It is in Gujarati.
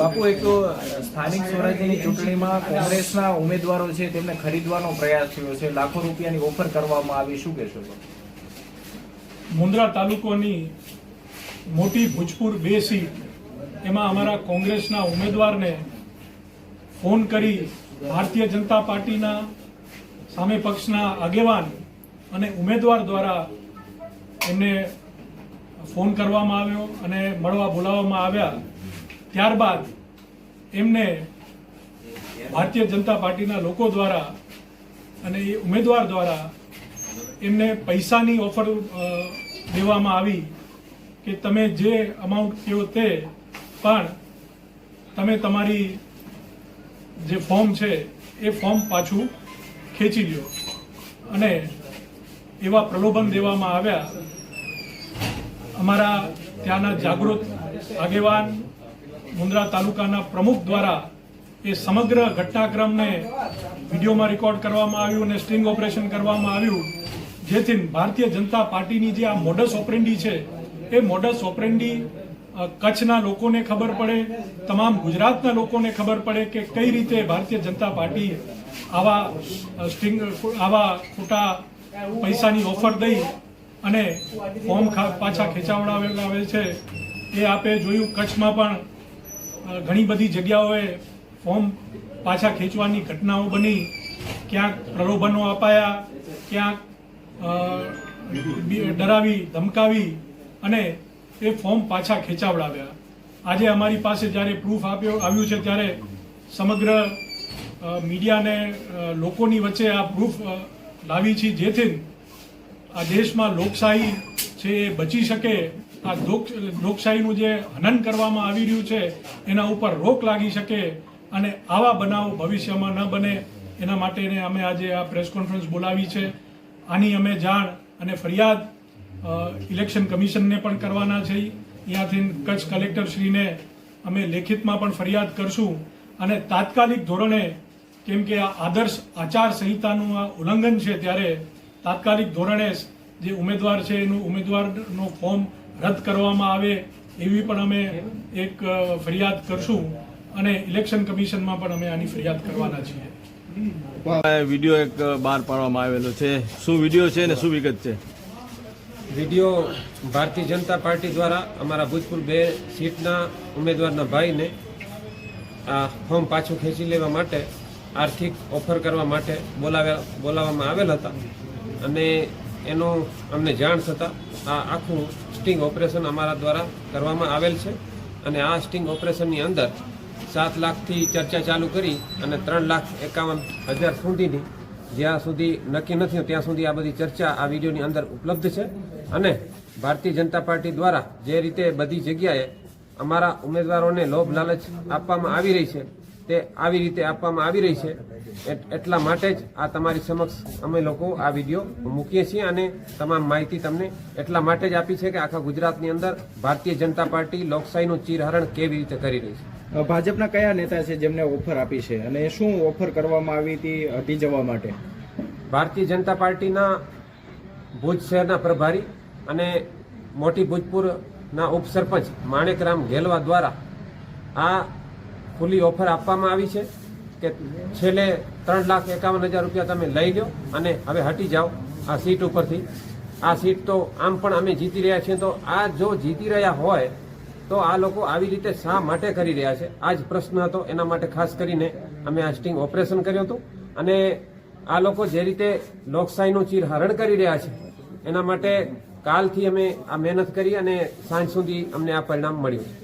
બાપુ, એક તો સ્થાનિક સ્વરાજ્યની ચૂંટણીમાં કોંગ્રેસના ઉમેદવારો છે તેમને ખરીદવાનો પ્રયાસ થયો છે, લાખો રૂપિયાની ઓફર કરવામાં આવી, શું કહેશો? મુન્દ્રા તાલુકાની મોટી ભૂજપુર 2 સીટ, એમાં અમારા કોંગ્રેસના ઉમેદવારને ફોન કરી ભારતીય જનતા પાર્ટીના સામે પક્ષના આગેવાન અને ઉમેદવાર દ્વારા એમને ફોન કરવામાં આવ્યો અને મળવા બોલાવવામાં આવ્યા. ત્યારબાદ એમને ભારતીય જનતા પાર્ટીના લોકો દ્વારા અને એ ઉમેદવાર દ્વારા એમને પૈસાની ઓફર દેવામાં આવી કે તમે જે અમાઉન્ટ કહો તે, પણ તમે તમારી જે ફોર્મ છે એ ફોર્મ પાછું ખેંચી લ્યો, અને એવા પ્રલોભન દેવામાં આવ્યા. અમારા ત્યાંના જાગૃત આગેવાન મુન્દ્રા તાલુકાના પ્રમુખ દ્વારા એ સમગ્ર ઘટનાક્રમને વિડીયોમાં રેકોર્ડ કરવામાં આવ્યું અને સ્ટિંગ ઓપરેશન કરવામાં આવ્યું, જેથી ભારતીય જનતા પાર્ટીની જે આ મોડસ ઓપરેન્ડી છે એ મોડસ ઓપરેન્ડી કચ્છના લોકોને ખબર પડે, તમામ ગુજરાતના લોકોને ખબર પડે કે કઈ રીતે ભારતીય જનતા પાર્ટી આવા ખોટા પૈસાની ઓફર દઈ અને ફોર્મ પાછા ખેંચાવડાવે છે. એ આપે જોયું, કચ્છમાં પણ ઘણી બધી જગ્યાઓએ ફોર્મ પાછા ખેંચવાની ઘટનાઓ બની, ક્યાંક પ્રલોભનો અપાયા, ક્યાંક ડરાવી ધમકાવી અને એ ફોર્મ પાછા ખેંચાવડાવ્યા. આજે અમારી પાસે જ્યારે પ્રૂફ આવ્યું છે ત્યારે સમગ્ર મીડિયાને લોકોની વચ્ચે આ પ્રૂફ લાવી છે, જેથી આ દેશમાં લોકશાહી છે એ બચી શકે, આ લોકશાહીનું જે હનન કરવામાં આવી રહ્યું છે એના ઉપર રોક લાગી શકે અને આવા બનાવ ભવિષ્યમાં ન બને એના માટે અમે આજે આ પ્રેસ કોન્ફરન્સ બોલાવી છે. આની અમે જાણ અને ફરિયાદ ઇલેક્શન કમિશનને પણ કરવાના છે. અહીંયાથી કચ્છ કલેક્ટરશ્રીને અમે લેખિતમાં પણ ફરિયાદ કરશું અને તાત્કાલિક ધોરણે, કેમ કે આ આદર્શ આચાર સંહિતાનું આ ઉલ્લંઘન છે, ત્યારે તાત્કાલિક ધોરણે જે ઉમેદવાર છે એનું ઉમેદવારનો ફોર્મ રદ કરવામાં આવે એવી પણ અમે એક ફરિયાદ કરશું અને ઇલેક્શન કમિશનમાં પણ અમે આની ફરિયાદ કરવાના છીએ. વિડીયો એક બહાર પાડવામાં આવેલો છે, શું વિડીયો છે અને શું વિગત છે? વિડીયો ભારતીય જનતા પાર્ટી દ્વારા અમારા ભૂજપુર 2 સીટના ઉમેદવારના ભાઈને આ ફોર્મ પાછું ખેંચી લેવા માટે આર્થિક ઓફર કરવા માટે બોલાવવામાં આવેલ હતા અને એનું અમને જાણ થતાં આ આખું સ્ટિંગ ઓપરેશન અમારા દ્વારા કરવામાં આવેલ છે. અને આ સ્ટિંગ ઓપરેશનની અંદર 7 લાખથી ચર્ચા ચાલુ કરી અને 3,51,000 સુધીની, જ્યાં સુધી નક્કી નથી ત્યાં સુધી આ બધી ચર્ચા આ વિડીયોની અંદર ઉપલબ્ધ છે. અને ભારતીય જનતા પાર્ટી દ્વારા જે રીતે બધી જગ્યાએ અમારા ઉમેદવારોને લોભ લાલચ આપવામાં આવી રહી છે તે આવી રીતે આપવામાં આવી રહી છે, એટલા માટે જ આ તમારી સમક્ષ અમે લોકો આ વિડીયો મૂકીએ છીએ અને તમામ માહિતી તમને એટલા માટે જ આપી છે કે આખા ગુજરાતની અંદર ભારતીય જનતા પાર્ટી લોકશાહીનું ચીરહરણ કેવી રીતે કરી રહી છે. ભાજપના કયા નેતા છે જેમને ઓફર આપી છે અને શું ઓફર કરવામાં આવી હતી હટી જવા માટે? ભારતીય જનતા પાર્ટીના ભુજ શહેરના પ્રભારી અને મોટી ભૂજપુરના ઉપસરપંચ માણેકરામ ઘેલવા દ્વારા આ ખુલ્લી ઓફર આપવામાં આવી છે કે છેલ્લે 3,51,000 રૂપિયા તમે લઈ લો અને હવે હટી જાઓ આ સીટ ઉપરથી. આ સીટ તો આમ પણ અમે જીતી રહ્યા છીએ, તો આ જો જીતી રહ્યા હોય તો આ લોકો આવી રીતે શા માટે કરી રહ્યા છે, આ જ પ્રશ્ન હતો. એના માટે ખાસ કરીને અમે આ સ્ટિંગ ઓપરેશન કર્યું હતું અને આ લોકો જે રીતે લોકશાહીનું ચીરહરણ કરી રહ્યા છે એના માટે કાલથી અમે આ મહેનત કરી અને સાંજ સુધી અમને આ પરિણામ મળ્યું છે.